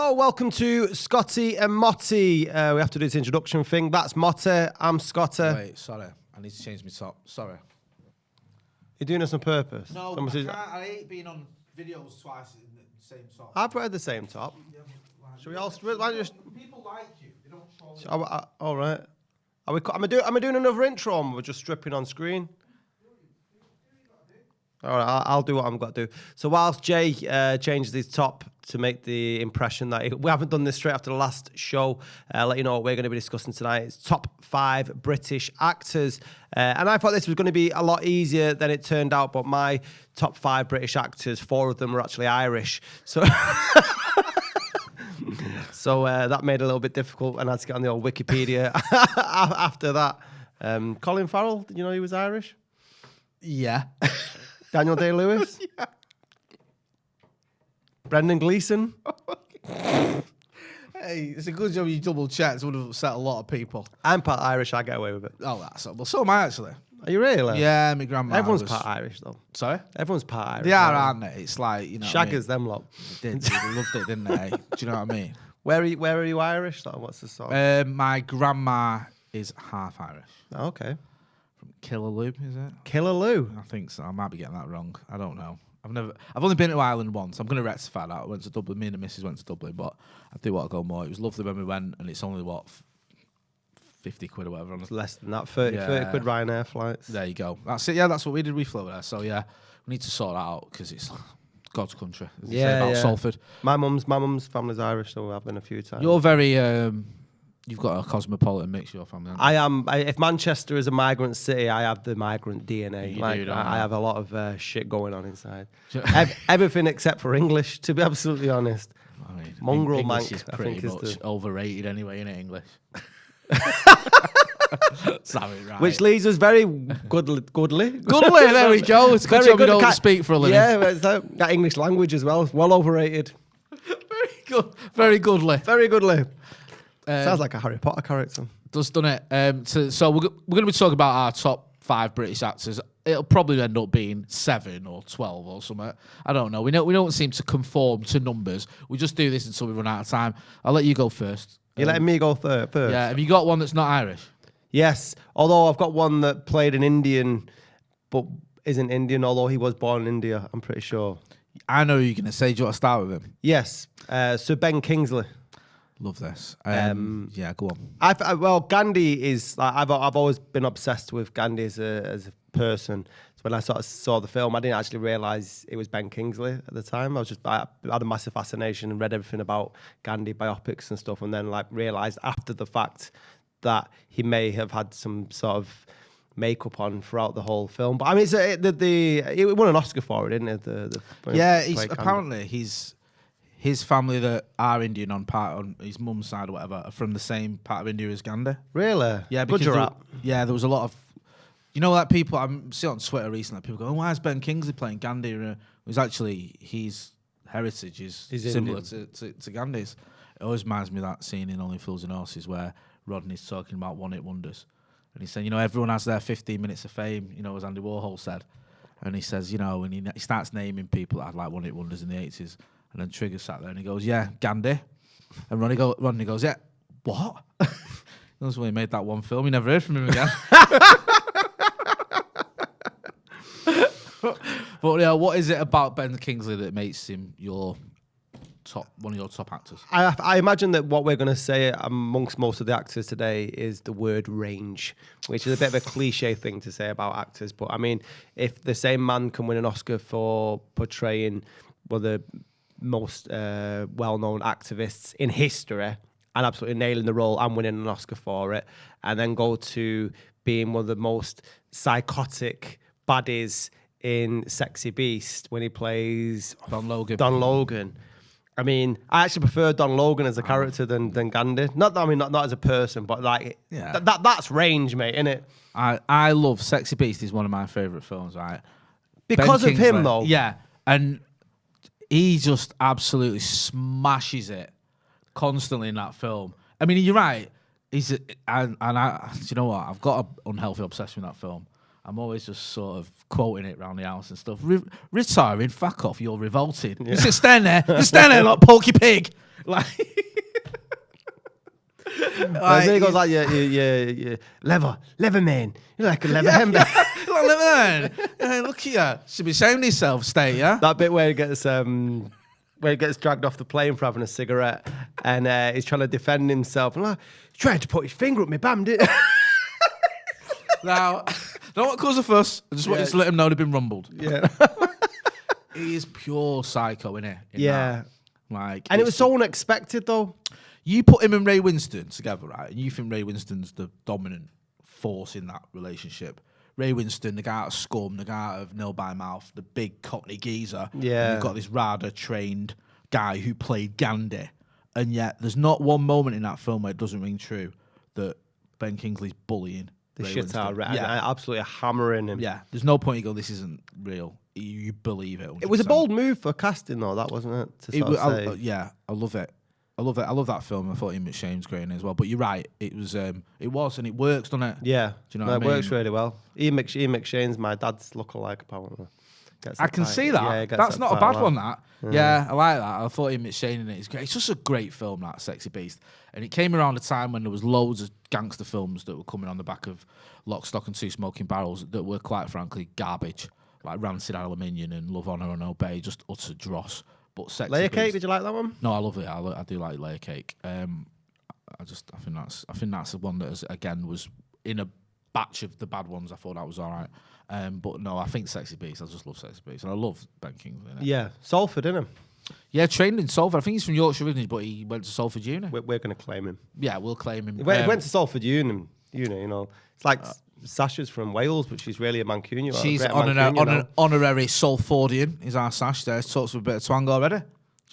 Hello, welcome to Scotty and Motty. We have to do this introduction thing. That's Motty, I'm Scotty. Wait, sorry. I need to change my top. Sorry. You're doing this on purpose? No, I can't. I hate being on videos twice in the same top. I've read the same top. Should we all... People like you. They don't follow you. All right. Am I doing another intro or we're just stripping on screen? All right, I'll do what I'm got to do. So whilst Jay changes his top to make the impression that we haven't done this straight after the last show, let you know what we're going to be discussing tonight. It's top 5 British actors. And I thought this was going to be a lot easier than it turned out, but my top 5 British actors, 4 of them were actually Irish. So... So that made it a little bit difficult, and I had to get on the old Wikipedia after that. Colin Farrell, did you know he was Irish? Yeah. Daniel Day-Lewis? Yeah. Brendan Gleeson? Hey, it's a good job you double checked. It would have upset a lot of people. I'm part Irish, I get away with it. Oh, that's well. So am I actually. Are you really? Yeah, my grandma. Everyone's part Irish, though. Sorry? Everyone's part Irish. They are, aren't they? It's like, you know. Shaggers, them lot. They did. They loved it, didn't they? Do you know what I mean? Where are you Irish? Though? What's the song? My grandma is half Irish. Oh, okay. From Killaloo, is it? Killaloo. I think so. I might be getting that wrong. I don't know. I've only been to Ireland once. I'm going to rectify that. I went to Dublin. Me and the missus went to Dublin, but I do want to go more. It was lovely when we went, and it's only, 50 quid or whatever. It's less than that. 30 quid Ryanair flights. There you go. That's it. Yeah, that's what we did. We flew there. So, yeah, we need to sort that out because it's God's country. As they say about Salford. My mum's family's Irish, so I've been a few times. You're very... You've got a cosmopolitan mix, your family. I am. If Manchester is a migrant city, I have the migrant DNA. I have a lot of shit going on inside. Everything except for English, to be absolutely honest. I mean, Mongrel English mank, is pretty much overrated anyway, isn't it, English? Sorry, right. Which leaves us very goodly. Goodly, there we go. It's a good job we don't speak for a living. Yeah, it's that English language as well. Well overrated. Very good. Very goodly. Very goodly. Sounds like a Harry Potter character. Doesn't it? So we're going to be talking about our top 5 British actors. It'll probably end up being 7 or 12 or something. I don't know. We don't seem to conform to numbers. We just do this until we run out of time. I'll let you go first. You're letting me go first? Yeah. Have you got one that's not Irish? Yes. Although I've got one that played an Indian, but isn't Indian, although he was born in India, I'm pretty sure. I know who you're going to say. Do you want to start with him? Yes. Sir Ben Kingsley. Love this. Yeah, go on. Well, Gandhi is. I've always been obsessed with Gandhi as a person. So when I sort of saw the film, I didn't actually realise it was Ben Kingsley at the time. I had a massive fascination and read everything about Gandhi biopics and stuff, and then realised after the fact that he may have had some sort of makeup on throughout the whole film. But I mean, he won an Oscar for it, didn't he? Apparently his family that are Indian on his mum's side or whatever are from the same part of India as Gandhi. Really? Yeah, because there was a lot of, like people, I'm seeing on Twitter recently, people go, oh, why is Ben Kingsley playing Gandhi? It was actually, his heritage is similar to Gandhi's. It always reminds me of that scene in Only Fools and Horses where Rodney's talking about one-hit wonders. And he's saying, everyone has their 15 minutes of fame, as Andy Warhol said. And he says, and he starts naming people that had like one-hit wonders in the 80s. And then Trigger sat there and he goes, yeah, Gandhi. And Rodney goes, yeah, what? That's when he made that one film. You never heard from him again. But yeah, what is it about Ben Kingsley that makes him one of your top actors? I imagine that what we're going to say amongst most of the actors today is the word range, which is a bit of a cliche thing to say about actors. But I mean, if the same man can win an Oscar for portraying one of the most well-known activists in history and absolutely nailing the role and winning an Oscar for it, and then go to being one of the most psychotic baddies in Sexy Beast when he plays Don Logan. I mean, I actually prefer Don Logan as a character than Gandhi. Not as a person, but that's range, mate, innit? I love Sexy Beast. Is one of my favourite films, right? Because of him, though. Yeah, and he just absolutely smashes it constantly in that film. I mean, you're right. Do you know what? I've got an unhealthy obsession with that film. I'm always just sort of quoting it around the house and stuff. Retiring, fuck off, you're revolted. Yeah. Just stand there like Porky Pig. Like, he goes like, yeah, leather man. You're like a leather hand. Like leather man. Look at you. Should be ashamed of yourself, stay, yeah? That bit where he gets dragged off the plane for having a cigarette and he's trying to defend himself. And like, he's trying to put his finger up my bum, didn't Now, know what caused the fuss? I just wanted to let him know they'd been rumbled. Yeah. He is pure psycho, innit? Yeah. Like, and it was so unexpected, though. You put him and Ray Winston together, right? And you think Ray Winston's the dominant force in that relationship. Ray Winston, the guy out of Scum, the guy out of Nil by Mouth, the big Cockney geezer. Yeah. And you've got this RADA-trained guy who played Gandhi. And yet, there's not one moment in that film where it doesn't ring true that Ben Kingsley's bullying The Ray shit Winston. out, absolutely hammering him. Yeah, there's no point you go, this isn't real. You believe it. 100%. It was a bold move for casting, though, that wasn't it? To sort of say. Yeah, I love it. I love that film. I thought Ian McShane's great in it as well. But you're right, it was, and it works, doesn't it? Yeah, do you know what I mean? It works really well. Ian McShane's my dad's lookalike, apparently. I can see that. Yeah, that's not a bad one. That. Yeah, I like that. I thought Ian McShane in it is great. It's just a great film, that Sexy Beast. And it came around a time when there was loads of gangster films that were coming on the back of Lock, Stock and Two Smoking Barrels that were quite frankly garbage, like Rancid Aluminium and Love, Honour and Obey, just utter dross. But Sexy Layer Beast, Cake, did you like that one? No, I love it. I do like Layer Cake. I think that's the one that again was in a batch of the bad ones. I thought that was all right. But no, I think Sexy Beast. I just love Sexy Beast, and I love Ben Kingsley. Yeah, Salford, didn't he? Yeah, trained in Salford. I think he's from Yorkshire originally, but he went to Salford Uni. We're going to claim him. Yeah, we'll claim him. He went to Salford Uni, you know. It's like Sasha's from Wales, but she's really a Mancunian. She's on an honorary Salfordian, is our Sash there. Talks with a bit of twang already. Do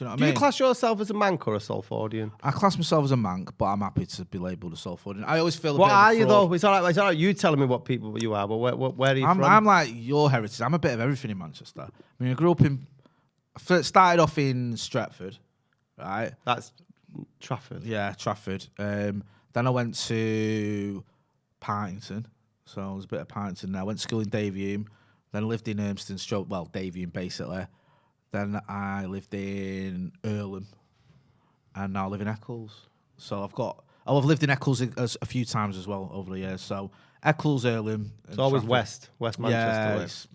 you know what I mean? Do you class yourself as a Manc or a Salfordian? I class myself as a Manc, but I'm happy to be labelled a Salfordian. I always feel what are you, though? It's all right you telling me what people you are, but where are you from? I'm like your heritage. I'm a bit of everything in Manchester. I mean, I grew up started off in Stretford, right? That's Trafford. Yeah, Trafford. Then I went to Partington, so I was a bit of Partington there. I went to school in Davyhulme, then I lived in Urmston, Davyhulme basically. Then I lived in Earlham, and now I live in Eccles. So I've lived in Eccles a few times as well over the years. So Eccles, Earlham. It's always West Manchester. Yeah, it's,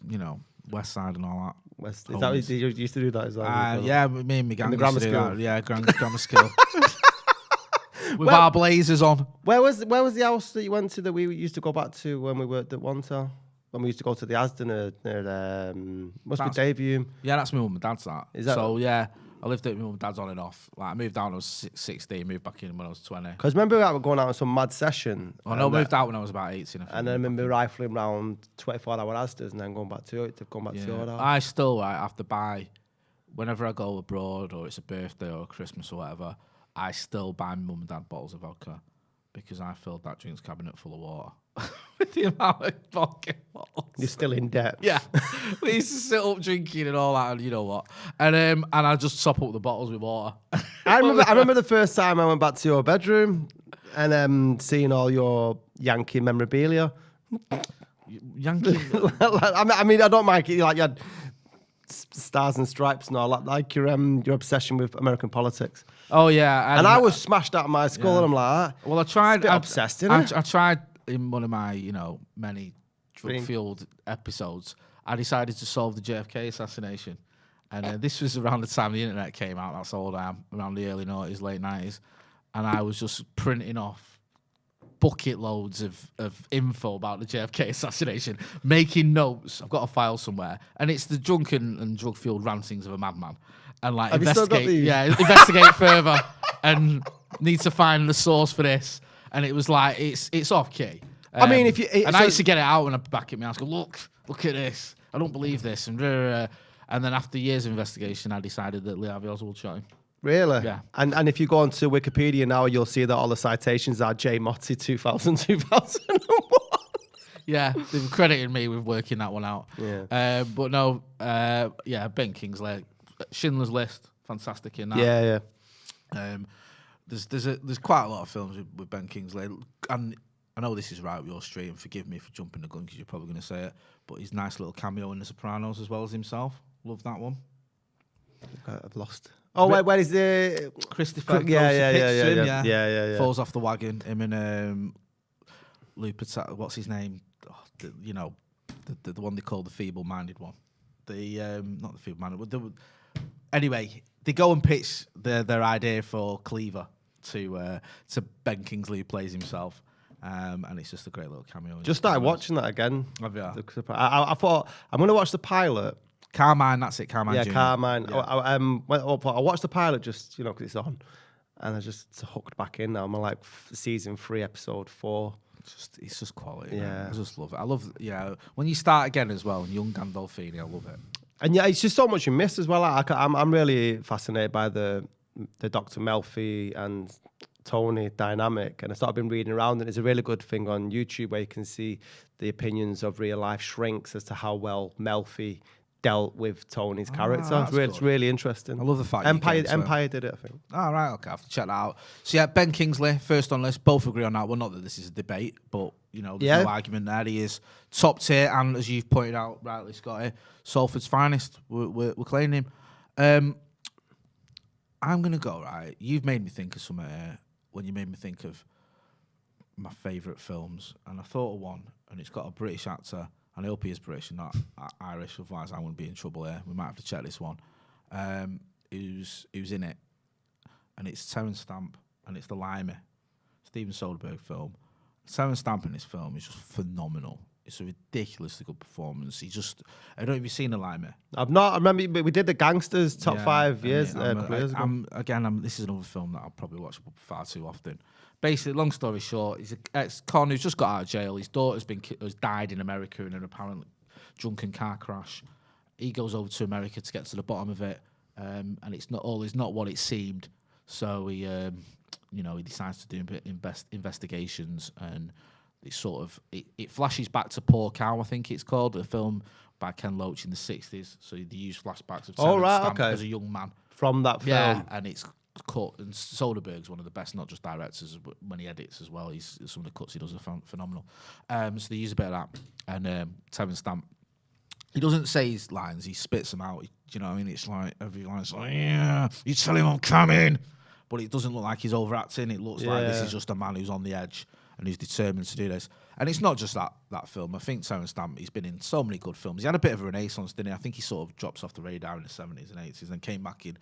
West side and all that. West. Is that what you used to do that as well? Yeah, me and my gang used to do school. that. Yeah, grammar school. With our blazers on. Where was the house that you went to that we used to go back to when we worked at Wantel? When we used to go to the Asda near must be Davyhulme. Yeah, that's my mum and dad's that. Is that so? Yeah, I lived at my mum and dad's on and off. Like I moved out when I was 16, moved back in when I was 20. Because remember we were going out on some mad session. I moved out when I was about 18. And then I remember rifling around 24-hour Asdas and then going back to your house. I still have to buy, whenever I go abroad or it's a birthday or a Christmas or whatever, I still buy my mum and dad bottles of vodka because I filled that drinks cabinet full of water. With the amount of vodka bottles. You're still in debt. Yeah. We used to sit up drinking and all that, and you know what. And I just top up the bottles with water. I remember the first time I went back to your bedroom and seeing all your Yankee memorabilia. Yankee? I mean, I don't mind it. Like you had stars and stripes and all that. Like your obsession with American politics. Oh, yeah. And I was smashed out of my skull and I'm like, well, I tried. Obsessed, innit? I tried in one of my, many drug-fueled episodes, I decided to solve the JFK assassination. And this was around the time the internet came out. That's how old I am, around the early 90s, late 90s. And I was just printing off bucket loads of info about the JFK assassination, making notes. I've got a file somewhere. And it's the drunken and drug-fueled rantings of a madman. And like investigate further and need to find the source for this. And it was like, it's off key. I mean, if you... I used to get it out when I back at my house, go, look at this. I don't believe this. And then after years of investigation, I decided that Lee Harvey Oswald shot him. Really? Yeah. And if you go onto Wikipedia now, you'll see that all the citations are J. Motti 2001. Yeah, they've credited me with working that one out. Yeah. But no, Ben Kingsley, Schindler's List, fantastic in that. Yeah. There's quite a lot of films with Ben Kingsley, and I know this is right up your street, and forgive me for jumping the gun because you're probably going to say it, but his nice little cameo in The Sopranos as well as himself. Love that one. I've lost. Oh, where is the Christopher? Yeah. Falls off the wagon. Him and Lupita, what's his name? Oh, the one they call the feeble-minded one. Not the feeble-minded. Anyway, they go and pitch their idea for Cleaver to Ben Kingsley, who plays himself. And it's just a great little cameo. Just started watching that again. Have you? I thought I'm going to watch the pilot. Carmine, that's it. Carmine. Yeah, Jr. Carmine. Yeah. I watched the pilot just because it's on, and I just hooked back in. Now I'm on like season 3, episode 4. It's just quality. Yeah, man. I just love it. I love when you start again as well. And young Gandolfini, I love it. And yeah, it's just so much you miss as well. I'm really fascinated by the Dr. Melfi and Tony dynamic, and I started been reading around, and it's a really good thing on YouTube where you can see the opinions of real life shrinks as to how well Melfi dealt with Tony's character. It's really interesting. I love the fact Empire did it, I think. Right, okay, I have to check that out. So yeah, Ben Kingsley, first on list, both agree on that one. Not that this is a debate, but there's no argument there. He is top tier, and as you've pointed out rightly, Scotty, Salford's finest. We're claiming him. I'm gonna go right. You've made me think of something when you made me think of my favourite films, and I thought of one, and it's got a British actor, and I hope he is British and not Irish, otherwise I wouldn't be in trouble here. We might have to check this one. Who's in it, and it's Terence Stamp, and it's The Limey, Steven Soderbergh film. Terence Stamp in this film is just phenomenal. It's a ridiculously good performance. I don't know if you've seen The Limey. I've not. I remember we did the Gangsters top 5 years. Years ago. This is another film that I'll probably watch far too often. Basically, long story short, he's an ex-con who's just got out of jail. His daughter's has died in America in an apparent drunken car crash. He goes over to America to get to the bottom of it, and it's not what it seemed. So he decides to do investigations, and it flashes back to Poor Cow, I think it's called, a film by Ken Loach in the 60s. So they use flashbacks of Terence Stamp as a young man from that film. Yeah, and it's cut. And Soderbergh's one of the best, not just directors, but when he edits as well. Some of the cuts he does are phenomenal. So they use a bit of that, and Terence Stamp, he doesn't say his lines; he spits them out. You know what I mean? It's like every line's like, "Yeah, you tell him I'm coming," but it doesn't look like he's overacting. It looks like this is just a man who's on the edge and he's determined to do this. And it's not just that film. I think Terence Stamp, he's been in so many good films. He had a bit of a renaissance, didn't he? I think he sort of drops off the radar in the 70s and 80s and came back in,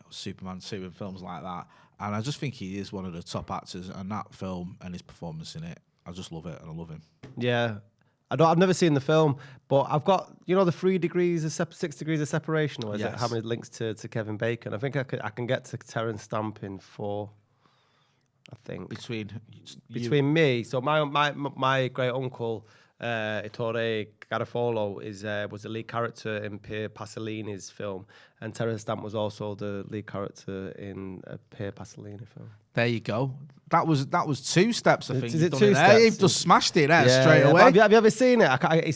Superman 2 and films like that. And I just think he is one of the top actors, and that film and his performance in it, I just love it, and I love him. Yeah. I've never seen the film, but I've got, the 6 degrees of separation, or is it how many links to Kevin Bacon? I think I can get to Terence Stamp in 4. I think between me. So my great uncle Ettore Garofalo was the lead character in Pier Pasolini's film, and Terence Stamp was also the lead character in a Pier Pasolini film. There you go. That was 2 steps. I think. Is it 2 steps? You've just smashed it there straight away. Have you ever seen it?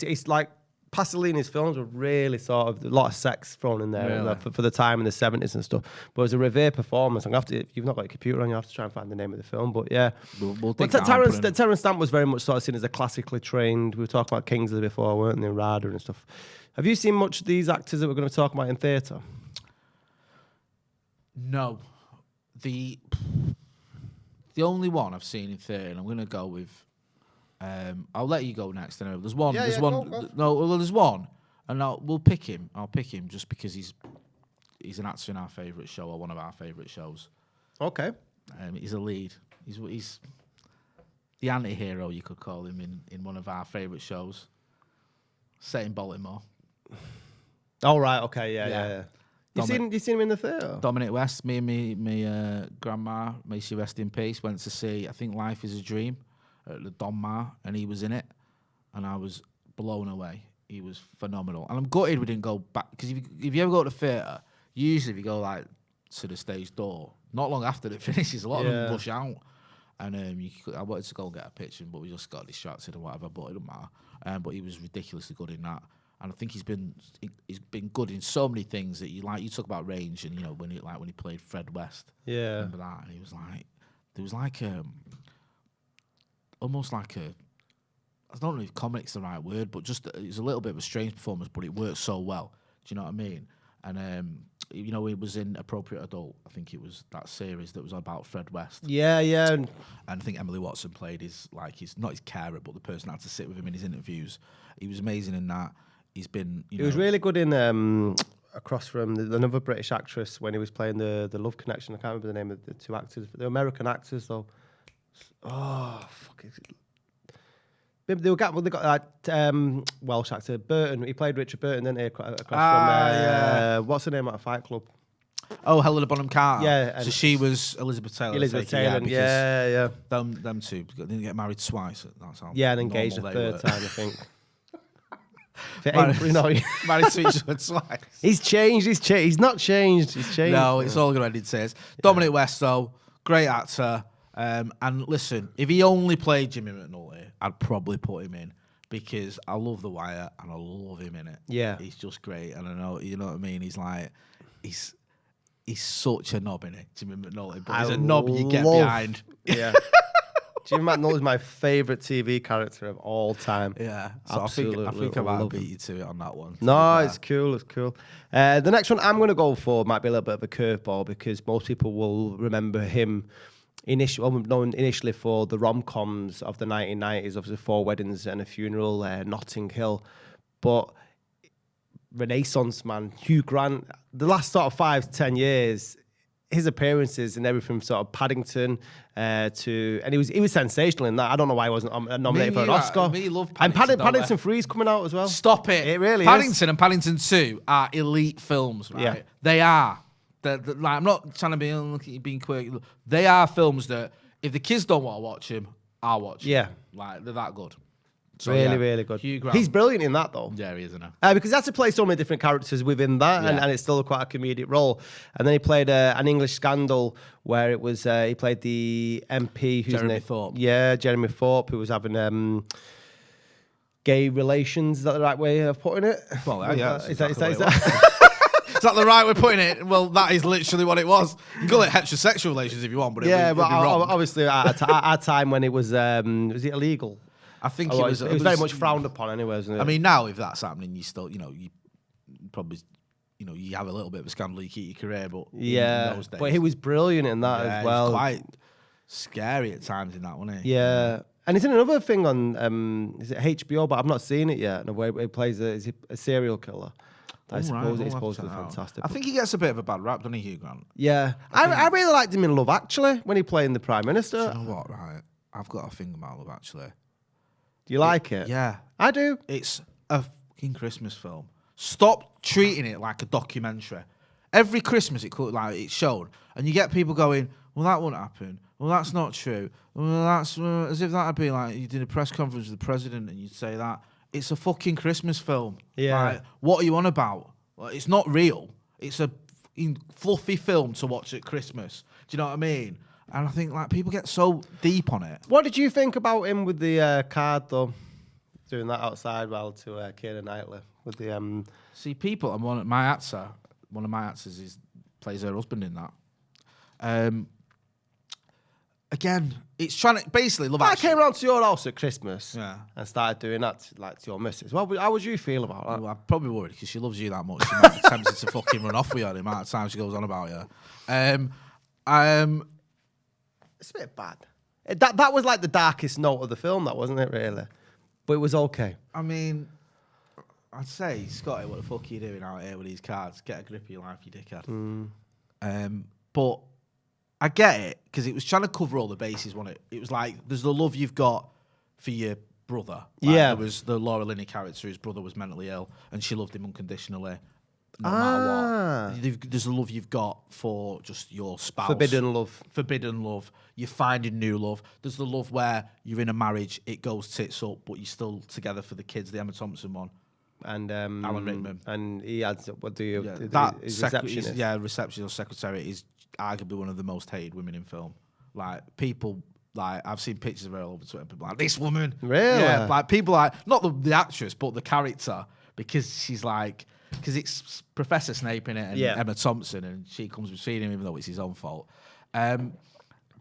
It's like Pasolini's films were really sort of a lot of sex thrown in there for the time in the 70s and stuff. But it was a revered performance. If you've not got a computer on, you have to try and find the name of the film. But yeah, Terence Stamp was very much sort of seen as a classically trained. We were talking about Kingsley before, weren't they? Rada and stuff. Have you seen much of these actors that we're going to talk about in theatre? No, the only one I've seen in theatre, and I'm going to go with. I'll let you go next. Anyway. There's one. Go. No, well, there's one, and we'll pick him. I'll pick him just because he's an actor in our favourite show, or one of our favourite shows. Okay. He's a lead. He's the anti-hero, you could call him, in one of our favourite shows, set in Baltimore. Oh right. Okay. Yeah. You seen him in the theatre? Dominic West. Me and me grandma, may she rest in peace, went to see, I think, Life is a Dream at the Don Mar, and he was in it, and I was blown away. He was phenomenal, and I'm gutted we didn't go back, because if you ever go to the theatre, usually if you go like to the stage door, not long after it finishes, a lot of them rush out, and I wanted to go and get a picture, but we just got distracted or whatever. But it doesn't matter. But he was ridiculously good in that, and I think he's been good in so many things that you talk about range, and when he played Fred West, remember that, and he was like, there was like almost like a. I don't know if comic's the right word, but just it's a little bit of a strange performance, but it works so well. Do you know what I mean? And you know, it was in Appropriate Adult. I think it was that series that was about Fred West. Yeah. And I think Emily Watson played his not his carer, but the person that had to sit with him in his interviews. He was amazing in that. He's been. He was really good in across from another British actress when he was playing the Love Connection. I can't remember the name of the two actors, but they're American actors though. Oh fuck! They got that Welsh actor Burton. He played Richard Burton, didn't he? Across from what's the name of Fight Club? Oh, Helena Bonham Carter. Yeah, so she was Elizabeth Taylor. Elizabeth Taylor. Yeah. Them two didn't get married twice. That's how. Yeah, and engaged a third time, I think. Married to each other twice. He's changed. He's not changed. He's changed. No, it's all good. I did say. Dominic West, though, great actor. And listen, if he only played Jimmy McNulty, I'd probably put him in because I love The Wire and I love him in it. Yeah, he's just great, and I know you know what I mean. He's like, he's such a knob in it, Jimmy McNulty, but he's a knob you get behind. Yeah. Jimmy McNulty is my favourite TV character of all time. Yeah, so I think I might beat you to it on that one. No, it's cool. It's cool. The next one I'm going to go for might be a little bit of a curveball because most people will remember him initially for the rom-coms of the 1990s, obviously 4 Weddings and a Funeral, Notting Hill, but Renaissance man, Hugh Grant, the last sort of 5 to 10 years, his appearances and everything from sort of Paddington and he was sensational in that. I don't know why he wasn't nominated for an Oscar. Me love Paddington. And Paddington 3 is coming out as well. Stop it. It really Paddington is. and Paddington 2 are elite films, right? Yeah. They are. Like, I'm not trying to be look at you being quirky. They are films that if the kids don't want to watch them, I'll watch them. Yeah. Like, they're that good. So, really good. Hugh Grant. He's brilliant in that, though. Yeah, he is, isn't he? Because he had to play so many different characters within that, and it's still quite a comedic role. And then he played an English Scandal where it was he played the MP who's Jeremy Thorpe. Yeah, Jeremy Thorpe, who was having gay relations. Is that the right way of putting it? Well, yeah. Is that? Is that the right way of putting it? Well, that is literally what it was. You can call it heterosexual relations if you want, but it'd be wrong. Obviously at a time when it was it illegal? I think it was very much frowned upon anyway, wasn't it? I mean, now if that's happening, you still, you probably, you have a little bit of a scandal, you keep your career, but in those days, but he was brilliant in that as well. He was quite scary at times in that, wasn't he? Yeah. And he's in another thing on is it HBO, but I've not seen it yet. And where he plays a serial killer. I suppose it's supposed to be fantastic. I think he gets a bit of a bad rap, doesn't he, Hugh Grant? Yeah. I really liked him in Love Actually when he played the Prime Minister. Do you know what, right? I've got a thing about Love Actually. Do you like it? Yeah. I do. It's a fucking Christmas film. Stop treating it like a documentary. Every Christmas it's shown, and you get people going, well, that won't happen. Well, that's not true. Well, that's as if that'd be like you did a press conference with the president and you'd say that. It's a fucking Christmas film. Yeah. Like, what are you on about? Like, it's not real. It's a fluffy film to watch at Christmas. Do you know what I mean? And I think like people get so deep on it. What did you think about him with the card though? Doing that outside while to Keira Knightley with the See, people, and one of my actors plays her husband in that. Again, it's trying to basically Love Actually. I came round to your house at Christmas, and started doing that to your missus. How would you feel about that? Well, I'm probably worried because she loves you that much. She might be tempted to fucking run off with you the amount of time she goes on about you. It's a bit bad. That was like the darkest note of the film, that wasn't it, really? But it was okay. I mean, I'd say, Scotty, what the fuck are you doing out here with these cards? Get a grip of your life, you dickhead. But I get it, because it was trying to cover all the bases, wasn't it? It was like, there's the love you've got for your brother. Like, there was the Laura Linney character, whose brother was mentally ill, and she loved him unconditionally. No matter what. There's the love you've got for just your spouse. Forbidden love. You're finding new love. There's the love where you're in a marriage, it goes tits up, but you're still together for the kids, the Emma Thompson one. And Alan Rickman. And he adds, what do you... His receptionist. Receptionist or secretary is arguably one of the most hated women in film. Like, people... Like, I've seen pictures of her all over Twitter, people like, this woman. Really? Yeah, like, people like... Not the actress, but the character. Because she's like... Because it's Professor Snape in it and Emma Thompson, and she comes between him, even though it's his own fault.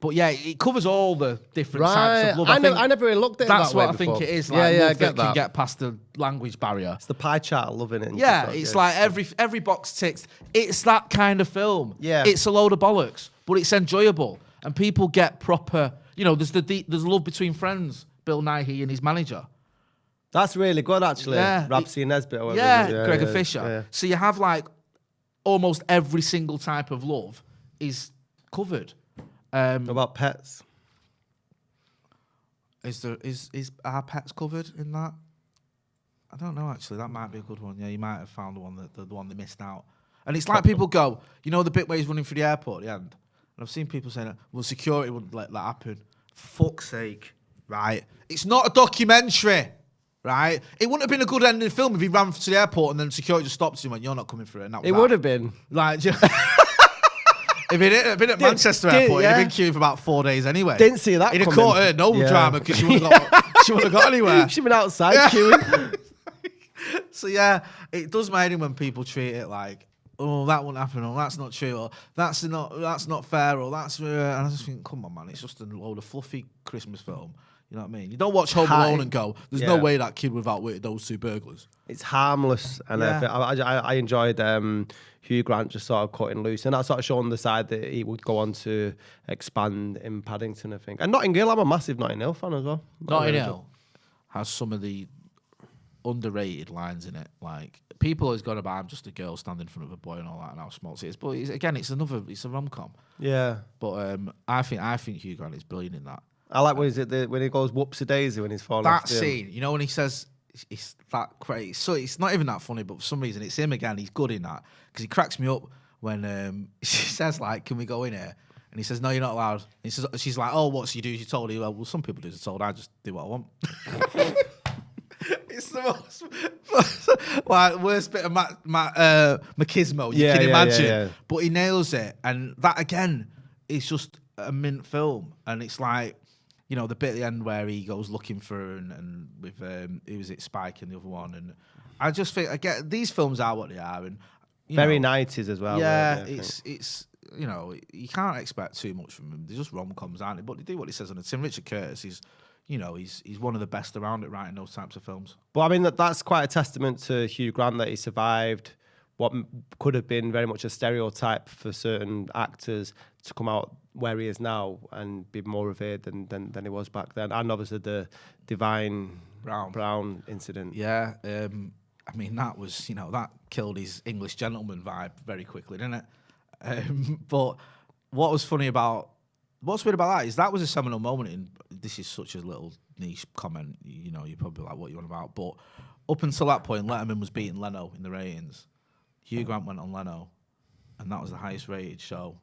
But yeah, it covers all the different types of love. I never really looked at it that way. That's what I before. think it is. Like, I love get that can get past the language barrier. It's the pie chart of loving it. Yeah, it's like every box ticks. It's that kind of film. Yeah. It's a load of bollocks, but it's enjoyable. And people get proper, there's love between friends, Bill Nighy and his manager. That's really good, actually. Yeah. Rapsy and Nesbitt. Or whatever. Gregor Fisher. Yeah. So you have like almost every single type of love is covered. What about pets? Is our pets covered in that? I don't know, actually. That might be a good one. Yeah, you might have found the one they missed out. And it's like people go, the bit where he's running through the airport at the end. And I've seen people saying, well, security wouldn't let that happen. Fuck's sake, right? It's not a documentary, right? It wouldn't have been a good ending film if he ran to the airport and then security just stopped him and went, you're not coming through it. And that was it would have been. Like, if it had been at Manchester Airport, he'd have been queuing for about 4 days anyway. Didn't see that. He'd have caught her no drama because she wouldn't have got anywhere. She'd been outside queuing. So yeah, it does my head in when people treat it like, oh, that wouldn't happen, or that's not true, or that's not fair, or that's. And I just think, come on, man, it's just a load of fluffy Christmas film. You know what I mean? You don't watch Home Alone and go, there's no way that kid would have outwitted those two burglars. It's harmless, and I enjoyed Hugh Grant just sort of cutting loose, and that sort of showing the side that he would go on to expand in Paddington, I think. And Notting Hill, I'm a massive Notting Hill fan as well. Notting Hill has some of the underrated lines in it. Like, people always gone about, I'm just a girl standing in front of a boy and all that, and how small it is. But it's a rom-com. Yeah. But I think Hugh Grant is brilliant in that. I like when he goes whoopsie-daisy when he's falling off. That scene, when he says, it's that crazy. So it's not even that funny, but for some reason it's him again. He's good in that because he cracks me up when she says, like, can we go in here? And he says, no, you're not allowed. And he says, she's like, oh, what's you do? You told you. Well, some people do as told. I just do what I want. It's the most worst bit of machismo you can imagine. Yeah. But he nails it. And that, again, is just a mint film. And it's like, the bit at the end where he goes looking for her and with, who was it, Spike and the other one. And I just think, again, these films are what they are. And very 90s as well. Yeah, it's you can't expect too much from them. They're just rom-coms, aren't they? But they do what he says on the tin. Richard Curtis is... he's one of the best around it writing those types of films. But I mean, that's quite a testament to Hugh Grant that he survived what could have been very much a stereotype for certain actors to come out where he is now and be more revered than he was back then. And obviously the Divine Brown incident. Yeah, I mean, that was, that killed his English gentleman vibe very quickly, didn't it? But what's weird about that is that was a seminal moment in, this is such a little niche comment, you're probably like, what you on about? But up until that point, Letterman was beating Leno in the ratings. Hugh Grant went on Leno, and that was the highest rated show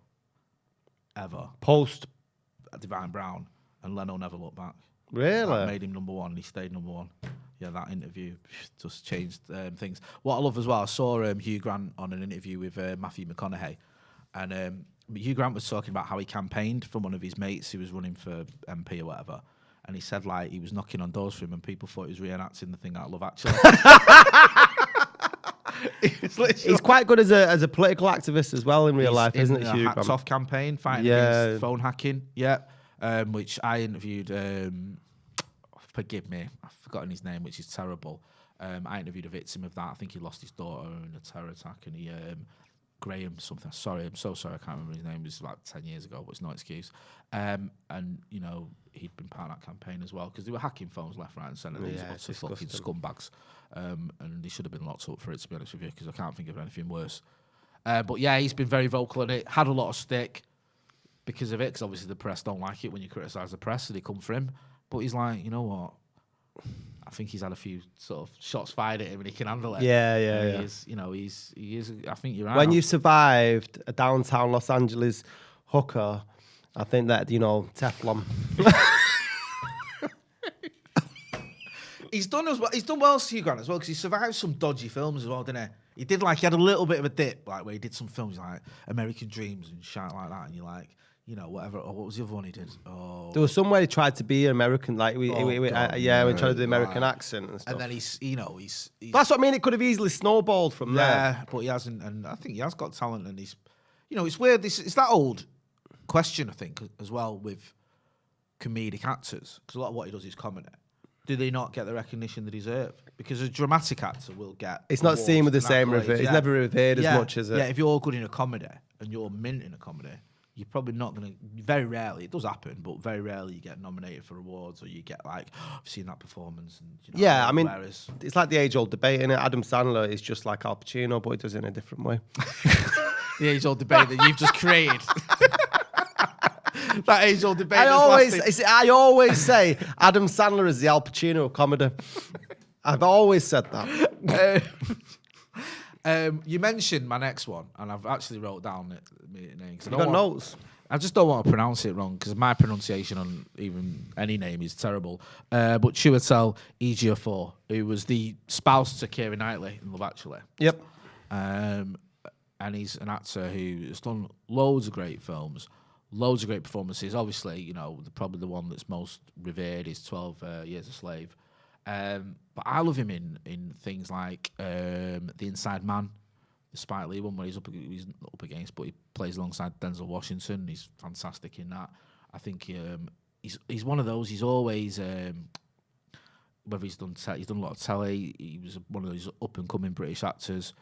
ever. Post Divine Brown, and Leno never looked back. Really? That made him number one, and he stayed number one. Yeah, that interview just changed things. What I love as well, I saw Hugh Grant on an interview with Matthew McConaughey, and Hugh Grant was talking about how he campaigned for one of his mates who was running for MP or whatever, and he said, like, he was knocking on doors for him and people thought he was reenacting the thing out of Love Actually. He's quite good as a political activist as well in real life, isn't he? Hats Off campaign, fighting against phone hacking, which I interviewed, forgive me, I've forgotten his name, which is terrible. I interviewed a victim of that. I think he lost his daughter in a terror attack, and he... Graham something. Sorry, I'm so sorry. I can't remember his name. It was like 10 years ago, but it's no excuse. And he'd been part of that campaign as well because they were hacking phones left, right, and centre. These lots of fucking scumbags, and they should have been locked up for it, to be honest with you, because I can't think of anything worse. But yeah, he's been very vocal on it. Had a lot of stick because of it, because obviously the press don't like it when you criticise the press, so they come for him. But he's like, you know what? I think he's had a few sort of shots fired at him and he can handle it. Yeah. He is. I think you're right. When you survived a downtown Los Angeles hooker, I think that, Teflon. He's done well, Hugh Grant, as well, because he survived some dodgy films as well, didn't he? He had a little bit of a dip, like where he did some films like American Dreams and shit like that, and you're like, whatever. Or what was the other one he did? Oh, there was somewhere he tried to be American, like we tried to do the American accent and stuff. And then he's that's what I mean. It could have easily snowballed from there. Yeah, but he hasn't, and I think he has got talent. And he's, it's weird. It's that old question, I think, as well with comedic actors, because a lot of what he does is comedy. Do they not get the recognition they deserve? Because a dramatic actor will get. It's not seen with the same revere. It's never revered as much as it. Yeah, if you're good in a comedy and you're mint in a comedy, you're probably not going to. Very rarely, it does happen, but very rarely you get nominated for awards or you get like, I've seen that performance. And, you know, yeah, I mean, it's like the age-old debate, innit? Adam Sandler is just like Al Pacino, but he does it in a different way. The age-old debate that you've just created. That age-old debate. I always say Adam Sandler is the Al Pacino of comedy. I've always said that. You mentioned my next one, and I've actually wrote down the name. You got notes? I just don't want to pronounce it wrong because my pronunciation on even any name is terrible. But Chiwetel Ejiofor, who was the spouse to Keira Knightley in Love Actually. Yep. And he's an actor who has done loads of great films. Loads of great performances. Obviously, you know, probably the one that's most revered is 12 Years a Slave. But I love him in things like The Inside Man, the Spike Lee one, where he's not up against, but he plays alongside Denzel Washington. He's fantastic in that. I think he's one of those. He's always whether he's done a lot of telly. He was one of those up and coming British actors.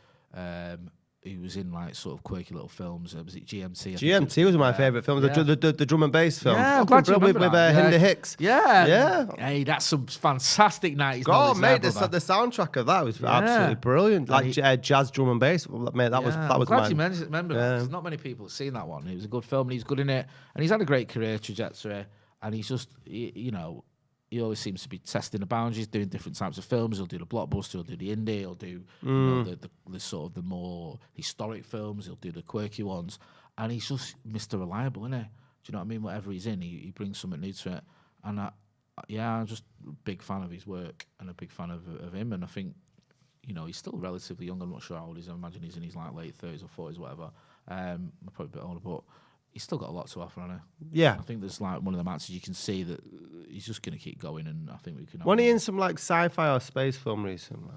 He was in like sort of quirky little films. Was it GMT? GMT was my favourite film. Yeah. The drum and bass film. Yeah, I'm glad you remember with that. Hinder Hicks. Yeah. Hey, that's some fantastic 90s. God, mate, the soundtrack of that was absolutely brilliant. Like jazz drum and bass. Mate, that was I'm glad mine. you remember that. There's not many people have seen that one. It was a good film and he's good in it. And he's had a great career trajectory. And he's just, you know, he always seems to be testing the boundaries, doing different types of films. He'll do the blockbuster, he'll do the indie, he'll do you know, the sort of the more historic films, he'll do the quirky ones. And he's just Mr. Reliable, isn't he? Do you know what I mean? Whatever he's in, he brings something new to it. And I'm just a big fan of his work and a big fan of him. And I think, you know, he's still relatively young. I'm not sure how old he is. I imagine he's in his like late 30s or 40s, whatever. Probably a bit older, but he's still got a lot to offer, hasn't he? Yeah. I think there's like one of the actors you can see that he's just going to keep going, and I think we can. Wasn't he in some like sci-fi or space film recently?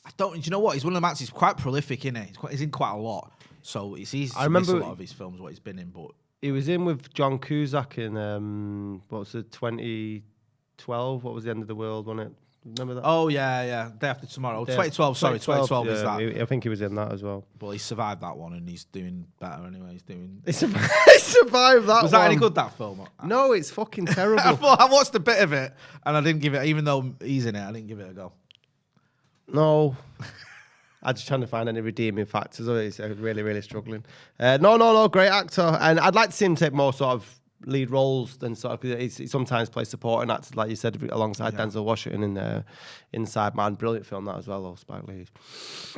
I don't. Do you know what? He's one of the actors. He's quite prolific, isn't he? He's in quite a lot, so it's easy to miss a lot of his films, what he's been in. But he was in with John Cusack in what was it, 2012? What was the end of the world? Wasn't it? Remember that? Oh yeah. Day After Tomorrow. 2012. Sorry, 2012 is that. I think he was in that as well. But he survived that one, and he's doing better anyway. He survived that. Was that any good, that film? No, it's fucking terrible. I watched a bit of it, and I didn't give it. Even though he's in it, I didn't give it a go. No. I'm just trying to find any redeeming factors. He's really, really struggling. No, great actor, and I'd like to see him take more sort of lead roles than sort of, because he sometimes plays supporting actors, like you said, alongside Denzel Washington in Inside Man. Brilliant film that as well, though, Spike Lee.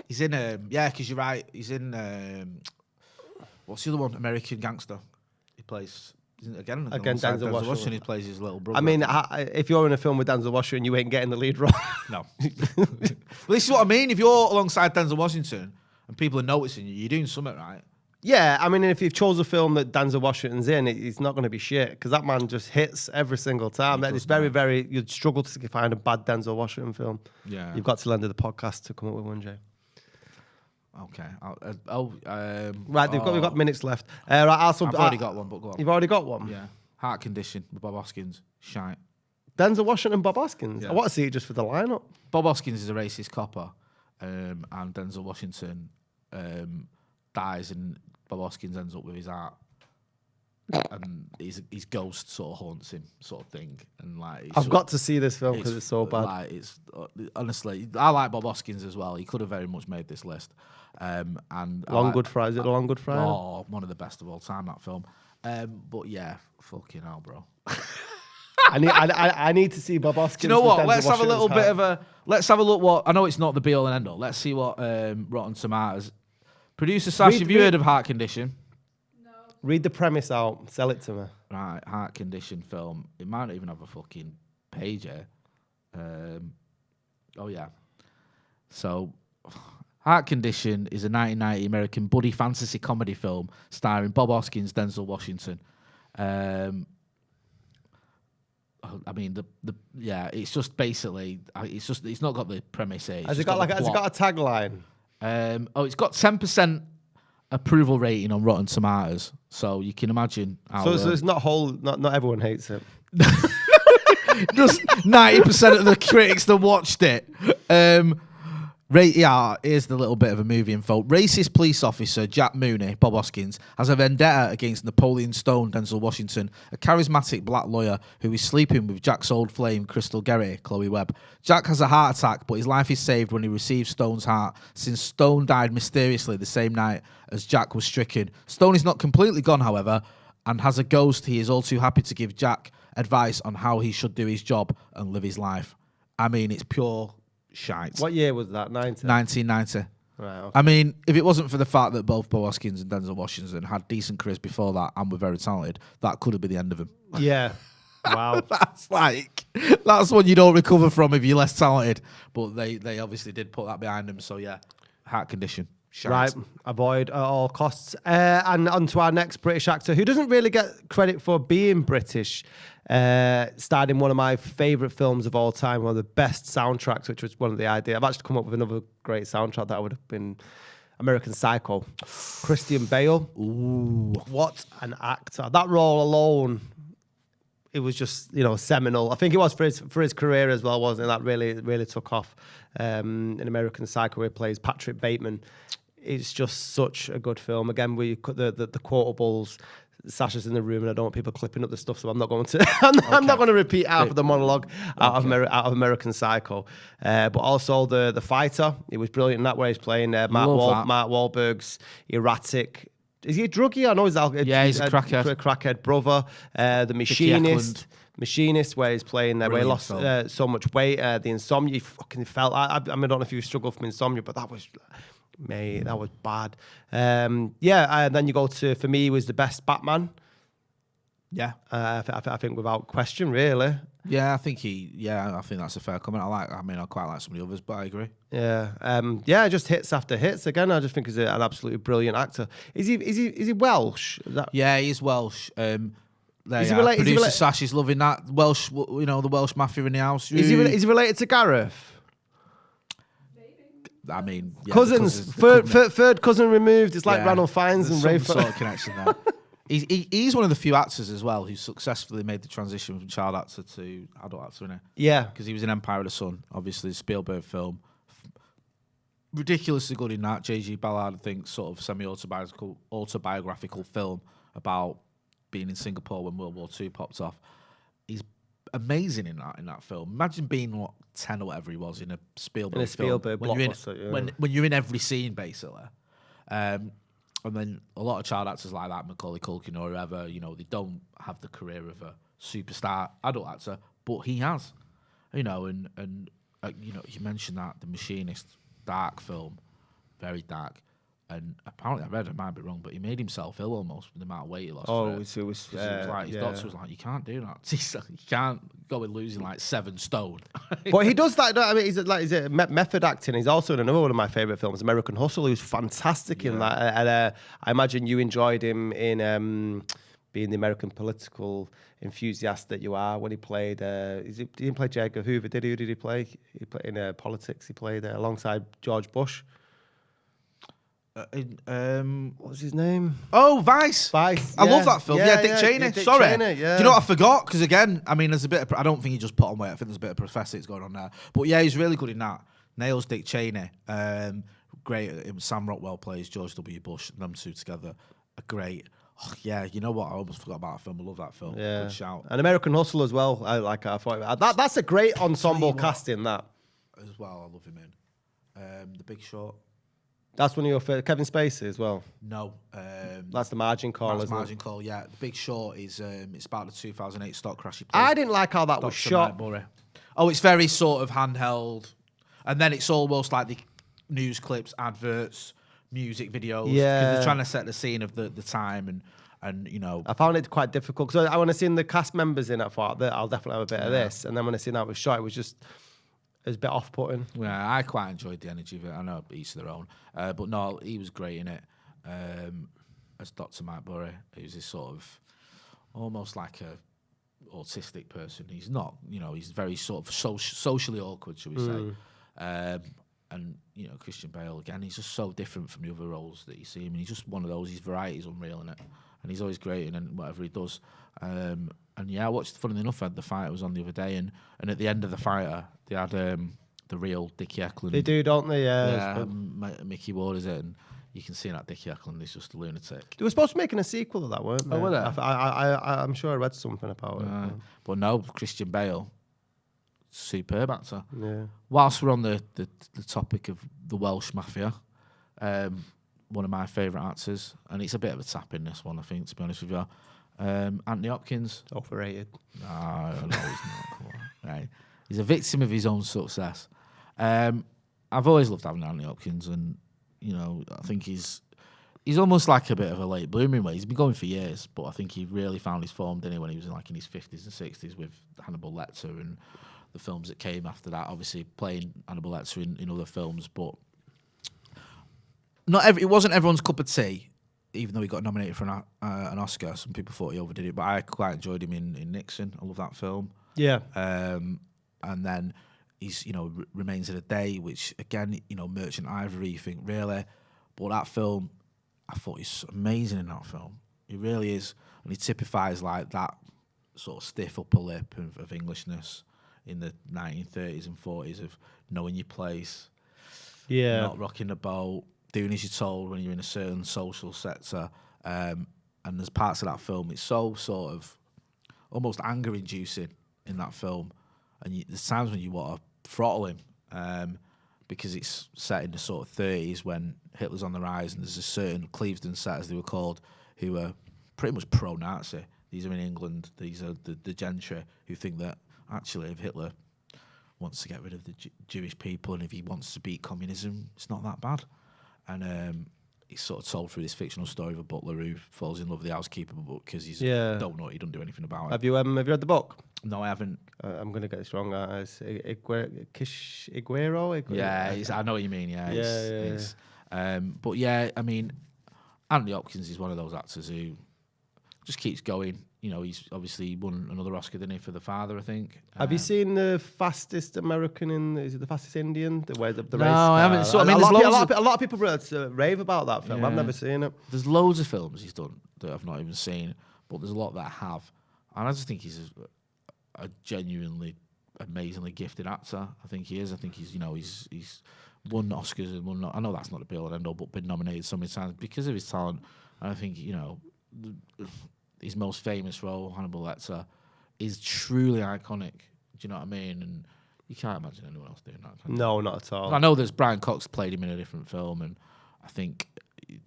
He's in, because you're right, he's in, what's the other one? American Gangster. He plays, again Denzel Washington. He plays his little brother. I mean, if you're in a film with Denzel Washington, you ain't getting the lead role. No. Well, this is what I mean. If you're alongside Denzel Washington and people are noticing you, you're doing something right. Yeah, I mean, if you've chose a film that Denzel Washington's in, it's not going to be shit, because that man just hits every single time. It's very, you'd struggle to find a bad Denzel Washington film. Yeah. You've got to lend to the podcast to come up with one, Jay. Okay. Right, we've got minutes left. Right, I've already got one, but go on. You've already got one? Yeah. Heart Condition with Bob Hoskins. Shite. Denzel Washington and Bob Hoskins? Yeah. I want to see it just for the lineup. Bob Hoskins is a racist copper, and Denzel Washington dies, and Bob Hoskins ends up with his heart, and his ghost sort of haunts him, sort of thing. And like, I've got to see this film because it's so bad. Like, it's honestly, I like Bob Hoskins as well. He could have very much made this list. And Good Friday? Is it Long Good Friday? Oh, one of the best of all time, that film. But yeah, fucking hell, bro. I need to see Bob Hoskins. Do you know what? Let's have a little bit of a. Let's have a look. What I know, it's not the be all and end all. Let's see what Rotten Tomatoes. Producer Sash, have you heard of Heart Condition? No. Read the premise out. Sell it to me. Right, Heart Condition film. It might not even have a fucking page here. Oh yeah. So, Heart Condition is a 1990 American buddy fantasy comedy film starring Bob Hoskins, Denzel Washington. I mean, it's just basically, it's not got the premise here. Has it got a tagline? It's got 10% approval rating on Rotten Tomatoes. So you can imagine how... So it's not everyone hates it. Just 90% of the critics that watched it. Here's the little bit of a movie info. Racist police officer Jack Mooney, Bob Hoskins, has a vendetta against Napoleon Stone, Denzel Washington, a charismatic black lawyer who is sleeping with Jack's old flame, Crystal Gerry, Chloe Webb. Jack has a heart attack, but his life is saved when he receives Stone's heart, since Stone died mysteriously the same night as Jack was stricken. Stone is not completely gone, however, and has a ghost he is all too happy to give Jack advice on how he should do his job and live his life. I mean, it's pure... shite. What year was that? 1990. Right. Okay. I mean, if it wasn't for the fact that both Bob Hoskins and Denzel Washington had decent careers before that and were very talented, that could have been the end of them. Yeah. Wow. That's one you don't recover from if you're less talented. But they obviously did put that behind them. So yeah, heart condition. Shite. Right. Avoid at all costs. And on to our next British actor, who doesn't really get credit for being British. Starred in one of my favourite films of all time, one of the best soundtracks, which was one of the ideas. I've actually come up with another great soundtrack that would have been American Psycho. Christian Bale. Ooh. What an actor. That role alone, it was just, seminal. I think it was for his career as well, wasn't it? That really took off. In American Psycho, where he plays Patrick Bateman. It's just such a good film. Again, we cut the quotables. Sasha's in the room, and I don't want people clipping up the stuff, so I'm not going to. I'm not going to repeat half of the monologue out of American Psycho. But also the fighter, he was brilliant in that way. He's playing Mark Wahlberg's erratic. Is he a druggie? I know he's he's a crackhead. Crackhead brother. The Machinist, where he's playing where he lost so much weight. The insomnia, he fucking felt. I don't know if you struggle from insomnia, but that was. Mate, that was bad. And then you go to, for me, he was the best Batman. Yeah. I think without question, really. Yeah, I think that's a fair comment. I quite like some of the others, but I agree. Yeah. Just hits after hits. Again, I just think he's an absolutely brilliant actor. Is he Welsh? Yeah, he's Welsh. Producer Sash is loving that Welsh. The Welsh mafia in the house. Is he related to Gareth? I mean, cousins. Third cousin removed. It's like Ranulph Fiennes and Ray. Sort of connection there. He's one of the few actors as well who successfully made the transition from child actor to adult actor, innit? Yeah, because he was in Empire of the Sun, obviously Spielberg film, ridiculously good in that. J.G. Ballard, I think, sort of autobiographical film about being in Singapore when World War II popped off. He's amazing in that film. Imagine being 10 or whatever he was in a Spielberg film. When you're in every scene, basically. And then a lot of child actors like that, Macaulay Culkin or whoever, they don't have the career of a superstar adult actor, but he has. You mentioned that The Machinist, dark film, very dark. And apparently, I read, I might be wrong, but he made himself ill almost with the amount of weight he lost. His doctor was like, you can't do that. You can't go with losing 7 stone. But he does that. I mean, he's method acting. He's also in another one of my favourite films, American Hustle. He was fantastic in that. And I imagine you enjoyed him in being the American political enthusiast that you are when he played. He didn't play J. Edgar Hoover, did he? Who did he play? He played in politics. He played alongside George Bush. What was his name? Oh, Vice. I love that film. Dick Cheney. Sorry. Cheney, Do you know what I forgot? Because again, I mean, there's a bit of, I don't think he just put on weight. I think there's a bit of prosthetics going on there. But yeah, he's really good in that. Nails Dick Cheney. Great. Sam Rockwell plays George W. Bush. Them two together are great. Oh, yeah, you know what? I almost forgot about that film. I love that film. Yeah. Good shout. And American Hustle as well. I thought that's a great ensemble casting. That as well. I love him in The Big Short. That's one of your favorite. Kevin Spacey as well. No, that's The Margin Call. That's Margin Call. Yeah, The Big Short is it's about the 2008 stock crash. I didn't like how that was shot. Oh, it's very sort of handheld, and then it's almost like the news clips, adverts, music videos. Yeah, because they're trying to set the scene of the time and I found it quite difficult because when I seen the cast members in, I thought that I'll definitely have a bit of this, and then when I seen that was shot, it was a bit off-putting. Yeah, I quite enjoyed the energy of it. I know each their own. But no, he was great in it. As Dr. Mike Burry, who's this sort of almost like a autistic person. He's not, he's very sort of socially awkward, shall we say. And, Christian Bale, again, he's just so different from the other roles that you see him. And he's just one of those, his variety's unreal in it. and he's always great in whatever he does. And yeah, I watched. Funnily enough, I had the fight was on the other day, and at the end of the fighter, they had the real Dickie Eklund. They do, don't they? Yeah, Mickey Ward is it, and you can see that Dickie Eklund is just a lunatic. They were supposed to be making a sequel of that, weren't they? Oh, were they? I'm sure I read something about it. But no, Christian Bale, superb actor. Yeah. Whilst we're on the topic of the Welsh Mafia, one of my favourite actors, and it's a bit of a tap in this one, I think, to be honest with you. Anthony Hopkins. Overrated. No, he's not. Come on. Right. He's a victim of his own success. I've always loved having Anthony Hopkins, and I think he's almost like a bit of a late bloomer in way. He's been going for years, but I think he really found his form, didn't he, when he was in his 50s and 60s with Hannibal Lecter and the films that came after that. Obviously, playing Hannibal Lecter in other films, but it wasn't everyone's cup of tea. Even though he got nominated for an Oscar, some people thought he overdid it, but I quite enjoyed him in Nixon. I love that film. Yeah. And then he's, Remains of the Day, which again, Merchant Ivory, you think, really? But that film, I thought he's amazing in that film. He really is. And he typifies like that sort of stiff upper lip of Englishness in the 1930s and 40s of knowing your place, not rocking the boat, doing as you're told when you're in a certain social sector. And there's parts of that film, it's so sort of almost anger-inducing in that film. And there's times when you want to throttle him because it's set in the sort of 30s when Hitler's on the rise, and there's a certain Clevedon set, as they were called, who are pretty much pro-Nazi. These are in England. These are the gentry who think that actually if Hitler wants to get rid of the Jewish people and if he wants to beat communism, it's not that bad. And he's sort of told through this fictional story of a butler who falls in love with the housekeeper because he's don't know, he doesn't do anything about it. Have you read the book? No, I haven't. I'm going to get this wrong. It's Iguero? Yeah, I know what you mean. Yeah, but yeah, I mean, Anthony Hopkins is one of those actors who just keeps going. He's obviously won another Oscar, didn't he, for The Father, I think. Have you seen The Fastest American is it The Fastest Indian? The race I haven't. So, a lot of people rave about that film. Yeah. I've never seen it. There's loads of films he's done that I've not even seen, but there's a lot that I have. And I just think he's a genuinely, amazingly gifted actor. I think he is. I think he's won Oscars and won. I know that's not the be all and end all, but been nominated so many times because of his talent. And I think his most famous role, Hannibal Lecter, is truly iconic. Do you know what I mean? And you can't imagine anyone else doing that. No, not at all. I know there's Brian Cox played him in a different film, and I think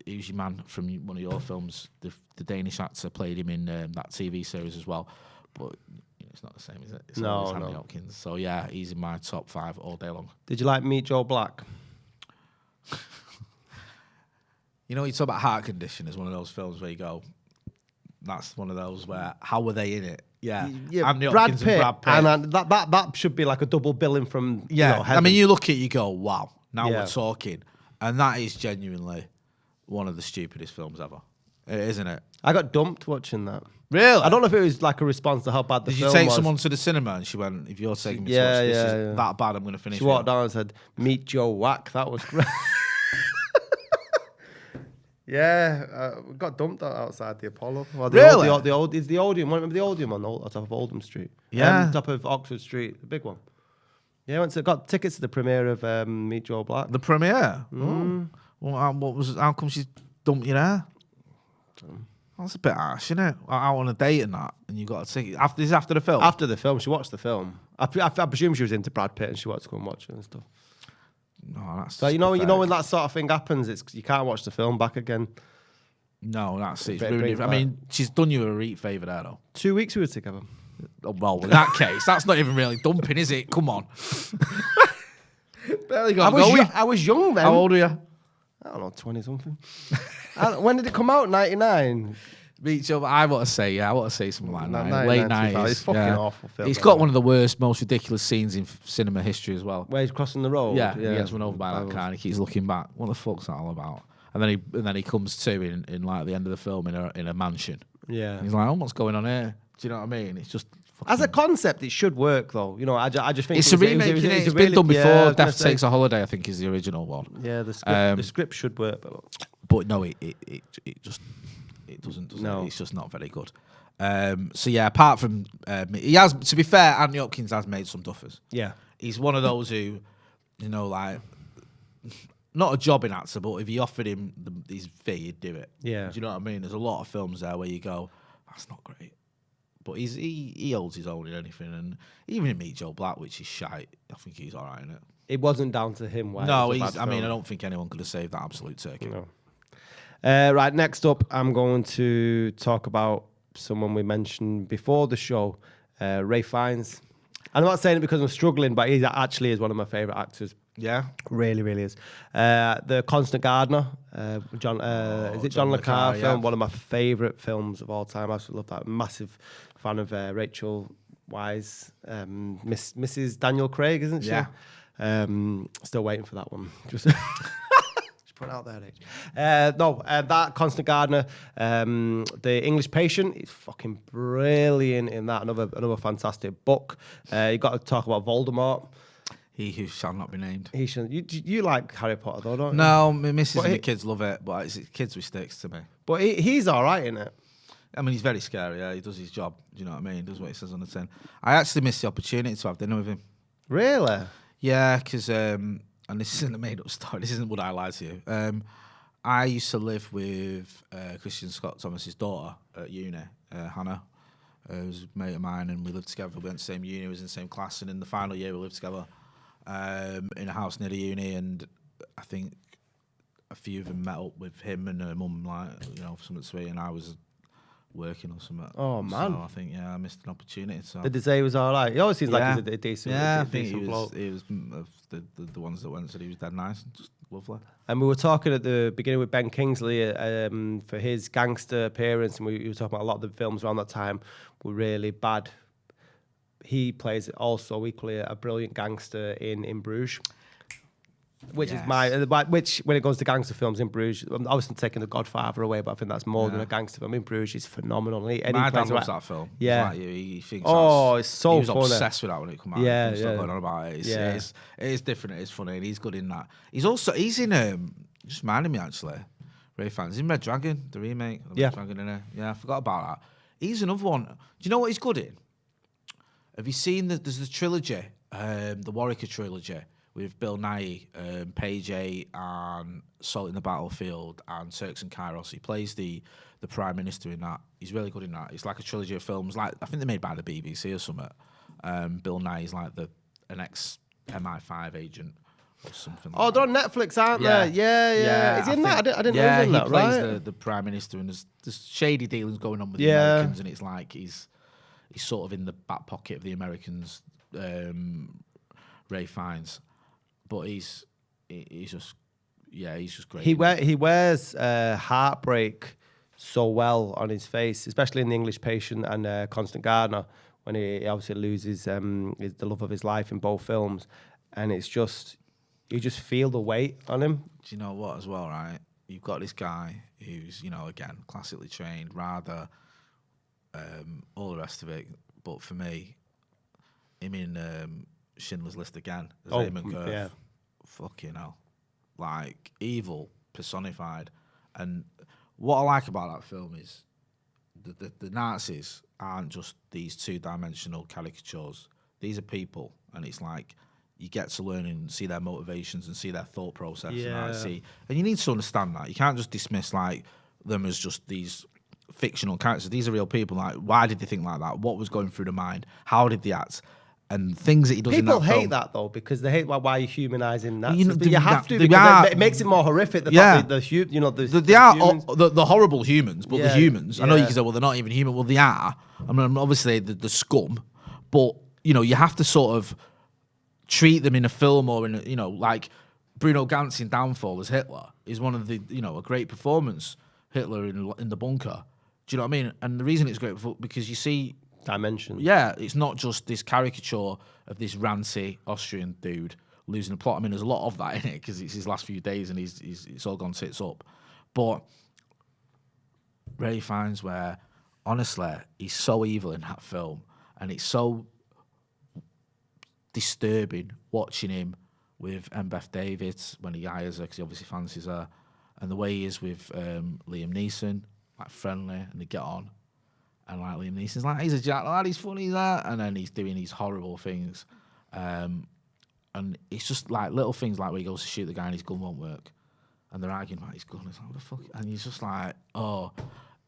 he was your man from one of your films. The Danish actor played him in that TV series as well. But it's not the same, is it? It's always Anthony Hopkins. So yeah, he's in my top 5 all day long. Did you like Meet Joe Black? You talk about Heart Condition as one of those films where you go, that's one of those where, how were they in it? Yeah. Brad Pitt. And that should be like a double billing from, I mean, you look at it, you go, wow, now we're talking. And that is genuinely one of the stupidest films ever. Isn't it? I got dumped watching that. Really? I don't know if it was like a response to how bad the film was. Did you take someone to the cinema and she went, if you're taking me to watch this is that bad, I'm going to finish it. She walked down and said, Meet Joe Whack. That was great. We got dumped outside the Apollo. Well, really? It's the Odeon. Remember the Odeon on top of Oldham Street? Yeah. Top of Oxford Street, the big one. Yeah, got tickets to the premiere of Meet Joe Black. The premiere? Mm. Oh. Well, how come she dumped you there? That's a bit harsh, isn't it? Out on a date and that, and you got a ticket. After the film? After the film. She watched the film. I presume she was into Brad Pitt and she wanted to go and watch it and stuff. No, that's so you know when that sort of thing happens, you can't watch the film back again. No, that's it. I mean, she's done you a real favour there, though. 2 weeks we were together. Oh, well, in that case, that's not even really dumping, is it? Come on. I was young then. How old were you? I don't know, 20 something. When did it come out? 99. I want to say something like that. Late 90s. It's fucking awful film. It's got one of the worst, most ridiculous scenes in cinema history as well. Where he's crossing the road. Yeah. He gets run over by that car and he keeps looking back. What the fuck's that all about? And then he comes to in like the end of the film in a mansion. Yeah. And he's like, what's going on here? Do you know what I mean? It's just as a concept, it should work though. I just think it's a remake. It's been done before. Death Takes a Holiday, I think, is the original one. Yeah, the script should work, but no, it It doesn't. No. It's just not very good. So yeah, apart from he has. To be fair, Anthony Hopkins has made some duffers. Yeah. He's one of those who, like, not a jobbing actor, but if you offered him his fee, he'd do it. Yeah. Do you know what I mean? There's a lot of films there where you go, that's not great. But he holds his own in anything. And even in Meet Joe Black, which is shite, I think he's all right in it. It wasn't down to him. Why No, I don't think anyone could have saved that absolute turkey. No. Right, next up, I'm going to talk about someone we mentioned before the show, Ray Fiennes. I'm not saying it because I'm struggling, but he actually is one of my favourite actors. Yeah, really, really is. The Constant Gardener, John le Carre film? Yeah. One of my favourite films of all time. I absolutely love that. Massive fan of Rachel Weisz, Mrs. Daniel Craig, isn't she? Yeah. Still waiting for that one. Just put it out there, that Constant Gardener, The English Patient, is fucking brilliant in that. Another fantastic book. You got to talk about Voldemort. He who shall not be named. He shall. You like Harry Potter though, don't you? No, my missus and the kids love it, but it's kids with sticks to me. But he's all right in it. I mean, he's very scary. Yeah, he does his job. Do you know what I mean? He does what he says on the tin. I actually missed the opportunity to have dinner with him. Really? Yeah, because and this isn't a made-up story. This isn't what I lie to you. I used to live with Christian Scott Thomas's daughter at uni, Hannah. Who was a mate of mine, and we lived together. We went to the same uni, we was in the same class, and in the final year we lived together in a house near the uni. And I think a few of them met up with him and her mum, like, for something to eat, and I was working or something. Oh man! So I think I missed an opportunity. So. Did they say he was all right? He always seems like he's a decent. Yeah, I think he was the ones that went said he was dead nice, just lovely. And we were talking at the beginning with Ben Kingsley for his gangster appearance, and we were talking about a lot of the films around that time were really bad. He plays also equally a brilliant gangster in Bruges. Which is which when it goes to gangster films in Bruges, I'm obviously taking The Godfather away, but I think that's more than a gangster film. In Bruges, is phenomenal. My dad loves that film. Yeah, he thinks it's so he was funny. Obsessed with that when it came out. Yeah, He was going on about it. It is different. It is funny, and he's good in that. He's in just reminded me actually. Ray Fiennes. He's in Red Dragon, the remake. Red Dragon in it. Yeah, I forgot about that. He's another one. Do you know what he's good in? Have you seen there's the trilogy, the Warwicker trilogy? With Bill Nighy, Page 8, and Salt in the Battlefield, and Turks and Kairos. He plays the Prime Minister in that. He's really good in that. It's like a trilogy of films. Like I think they're made by the BBC or something. Bill Nighy's like an ex-MI5 agent or something. Oh, they're on Netflix, aren't they? Yeah. Is he in that? I didn't know he was in that, right? Yeah, he plays the Prime Minister, and there's shady dealings going on with the Americans, and it's like he's sort of in the back pocket of the Americans, Ray Fiennes. But he's just great. He wears heartbreak so well on his face, especially in The English Patient and Constant Gardener, when he obviously loses the love of his life in both films, and it's just you just feel the weight on him. Do you know what as well, right? You've got this guy who's again classically trained, rather all the rest of it. But for me, him in Schindler's List again. Yeah. Fucking hell. Like, evil personified. And what I like about that film is the Nazis aren't just these two-dimensional caricatures. These are people, and it's like you get to learn and see their motivations and see their thought process. Yeah. And you need to understand that. You can't just dismiss like them as just these fictional characters. These are real people. Like, why did they think like that? What was going through their mind? How did they act? And things that he does in that film. People hate that though, because they hate why you're humanising that. You have to, because it makes it more horrific. The fact that they are the horrible humans, but the humans. I know you can say, well, they're not even human. Well, they are. I mean, obviously the scum, but you have to sort of treat them in a film or in like Bruno Ganz in Downfall as Hitler is one of the a great performance. Hitler in the bunker. Do you know what I mean? And the reason it's great because you see. Dimension. Yeah, it's not just this caricature of this rancy Austrian dude losing the plot. I mean, there's a lot of that in it because it's his last few days and it's all gone tits up. But Ray Fiennes, where honestly he's so evil in that film, and it's so disturbing watching him with Beth Davids when he hires her because he obviously fancies her, and the way he is with Liam Neeson. like friendly, and they get on. And like Liam Neeson's like, he's a jack lad, he's funny, that, and then he's doing these horrible things, and it's just like little things like where he goes to shoot the guy and his gun won't work, and they're arguing about his gun. It's like, what the fuck? And he's just like, oh,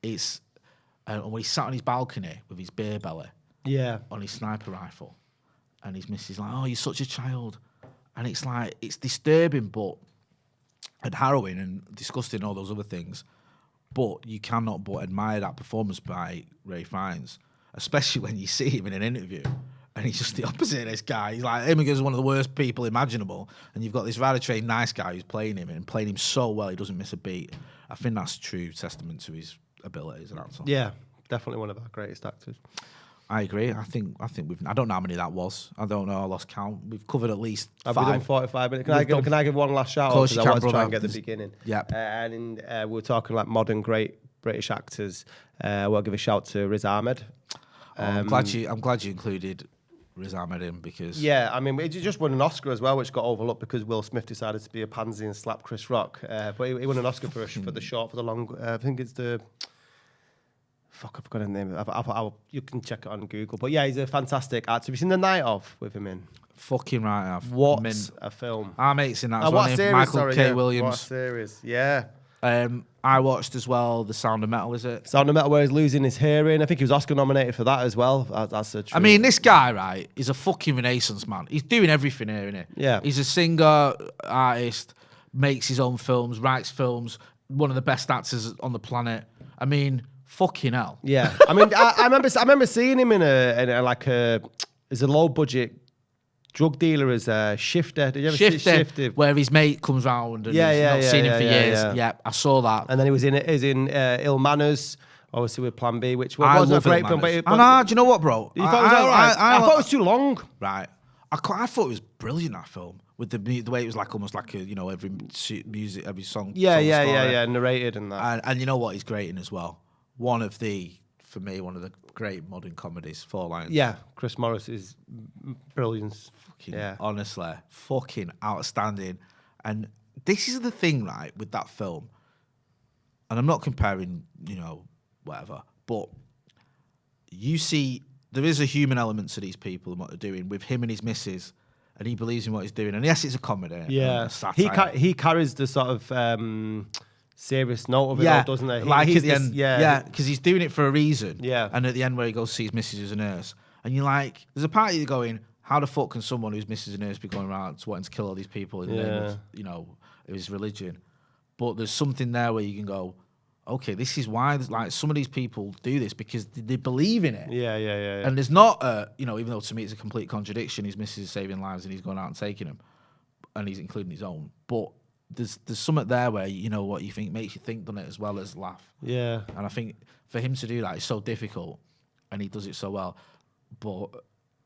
it's. And when he's sat on his balcony with his beer belly, on his sniper rifle, and his missus like, oh, you're such a child, and it's like it's disturbing, but and harrowing and disgusting, and all those other things. But you cannot but admire that performance by Ray Fiennes, especially when you see him in an interview and he's just the opposite of this guy. He's like, him is one of the worst people imaginable, and you've got this rather trained nice guy who's playing him and playing him so well he doesn't miss a beat. I think that's a true testament to his ability as an actor. Yeah, definitely one of our greatest actors. I agree. I think we've. I don't know how many that was. I don't know. I lost count. We've covered at least 5. Have we done 45 minutes? Can I give one last shout out? Because I want to try and get the beginning. Yeah. And we're talking like modern great British actors. We'll give a shout to Riz Ahmed. I'm glad you included Riz Ahmed in because. Yeah, I mean, he just won an Oscar as well, which got overlooked because Will Smith decided to be a pansy and slap Chris Rock. But he won an Oscar for the short, for the long. I think it's the. Fuck, I've forgotten the name. You can check it on Google. But yeah, he's a fantastic actor. Have you seen The Night Of with him in? Fucking right, I've. What a film. Our mate's in that as well. Series, Michael K. Williams. What a series, yeah. I watched as well The Sound of Metal, is it? Sound of Metal, where he's losing his hearing. I think he was Oscar nominated for that as well. That's a true. I mean, this guy, right, is a fucking renaissance man. He's doing everything here, isn't he? Yeah. He's a singer, artist, makes his own films, writes films, one of the best actors on the planet. I mean, fucking hell. Yeah. I mean, I remember seeing him in a as a low budget drug dealer as a Shifter. Did you ever see Shifter? Where his mate comes round and he's not seen him for years. Yeah, I saw that. And then he was in Ill Manners, obviously with Plan B, which wasn't a great film. But do you know what, bro? You thought it was all right? I thought it was too long. Right. I thought it was brilliant, that film. With the way it was like almost like a, every music, every song. Yeah, narrated and that. And you know what he's great in as well? One of the great modern comedies, Four Lions. Yeah, Chris Morris is brilliant. Honestly, fucking outstanding. And this is the thing, right, with that film. And I'm not comparing, whatever, but you see there is a human element to these people and what they're doing with him and his missus, and he believes in what he's doing. And yes, it's a comedy. Yeah, he carries the sort of serious note of it, all, doesn't he? Like at the end, because he's doing it for a reason. Yeah, and at the end where he goes to see his missus as a nurse, and you're like, there's a part of you going, how the fuck can someone whose missus is a nurse be going around wanting to kill all these people in the name of, his religion? But there's something there where you can go, okay, this is why like some of these people do this because they believe in it. Yeah. And there's not, even though to me it's a complete contradiction. His missus is saving lives and he's going out and taking them, and he's including his own. But there's something there where what you think makes you think, done it as well as laugh. Yeah. And I think for him to do that is so difficult, and he does it so well. But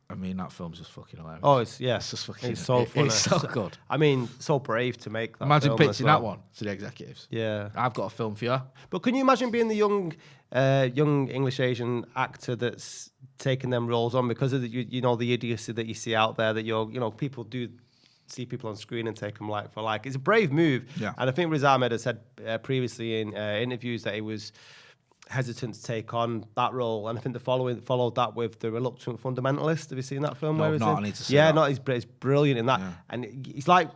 I mean, that film's just fucking hilarious. Oh, it's just fucking. It's so funny. It's so good. I mean, so brave to make that. Imagine film pitching that one to the executives. Yeah, I've got a film for you. But can you imagine being the young English Asian actor that's taking them roles on because of the idiocy that you see out there, that people do see people on screen and take them like for like. It's a brave move. Yeah. And I think Riz Ahmed has said previously in interviews that he was hesitant to take on that role, and I think the followed that with The Reluctant Fundamentalist. Have you seen that film? No, I need to see that. He's brilliant in that. Yeah. And he's like,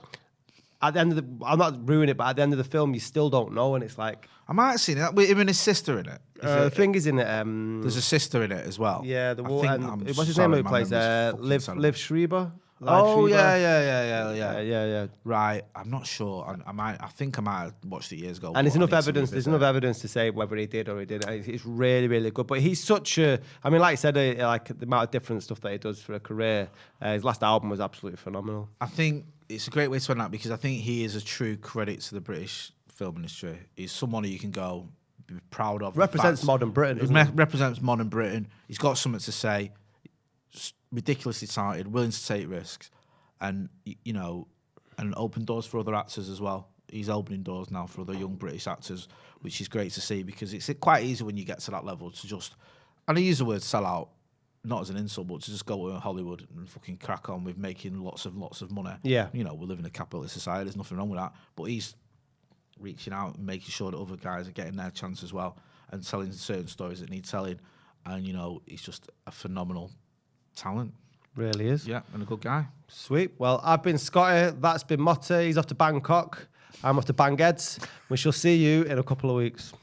at the end of I'm not ruining it, but at the end of the film, you still don't know, and it's like, I might have seen it with him and his sister in it. The thing is in it. There's a sister in it as well. Yeah, what's his name? Who plays Liv Schreiber? Yeah. Right, I'm not sure. I think I might have watched it years ago. And there's enough evidence. There's enough evidence to say whether he did or he didn't. It's really, really good. But he's such a. I mean, like I said, like the amount of different stuff that he does for a career. His last album was absolutely phenomenal. I think it's a great way to end that because I think he is a true credit to the British film industry. He's someone who you can go be proud of. Represents modern Britain. Represents modern Britain. He's got something to say. Ridiculously talented, willing to take risks, and and open doors for other actors as well. He's opening doors now for other young British actors, which is great to see because it's quite easy when you get to that level to just, and I use the word sell out, not as an insult, but to just go to Hollywood and fucking crack on with making lots of money. Yeah, we live in a capitalist society. There's nothing wrong with that, but he's reaching out and making sure that other guys are getting their chance as well. and telling certain stories that need telling. And, you know, he's just a phenomenal talent. Really is. Yeah, and a good guy. Sweet. Well, I've been Scotty. That's been Motty. He's off to Bangkok. I'm off to Bangheads. We shall see you in a couple of weeks.